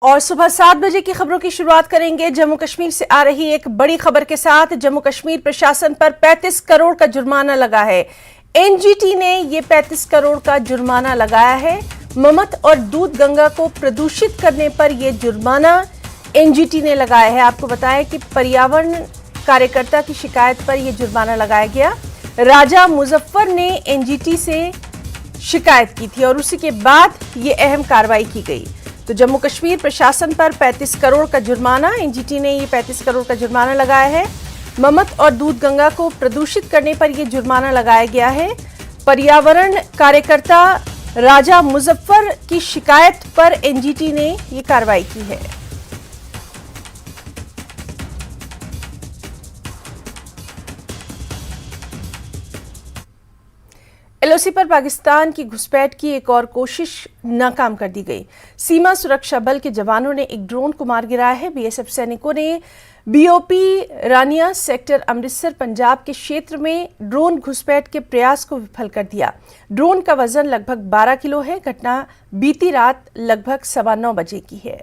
और सुबह 7 बजे की खबरों की शुरुआत करेंगे जम्मू कश्मीर से आ रही एक बड़ी खबर के साथ। जम्मू कश्मीर प्रशासन पर 35 करोड़ का जुर्माना लगा है। एनजीटी ने ये 35 करोड़ का जुर्माना लगाया है। ममत और दूध गंगा को प्रदूषित करने पर यह जुर्माना एनजीटी ने लगाया है। आपको बताएं कि पर्यावरण कार्यकर्ता की शिकायत पर यह जुर्माना लगाया गया। राजा मुजफ्फर ने एनजीटी से शिकायत की थी और उसी के बाद ये अहम कार्रवाई की गई। तो जम्मू कश्मीर प्रशासन पर 35 करोड़ का जुर्माना, एनजीटी ने ये 35 करोड़ का जुर्माना लगाया है। ममत और दूध गंगा को प्रदूषित करने पर यह जुर्माना लगाया गया है। पर्यावरण कार्यकर्ता राजा मुजफ्फर की शिकायत पर एनजीटी ने ये कार्रवाई की है। एलओसी पर पाकिस्तान की घुसपैठ की एक और कोशिश नाकाम कर दी गई। सीमा सुरक्षा बल के जवानों ने एक ड्रोन को मार गिराया है। बीएसएफ सैनिकों ने बीओपी रानिया सेक्टर अमृतसर पंजाब के क्षेत्र में ड्रोन घुसपैठ के प्रयास को विफल कर दिया। ड्रोन का वजन लगभग 12 किलो है। घटना बीती रात लगभग 9:15 बजे की है।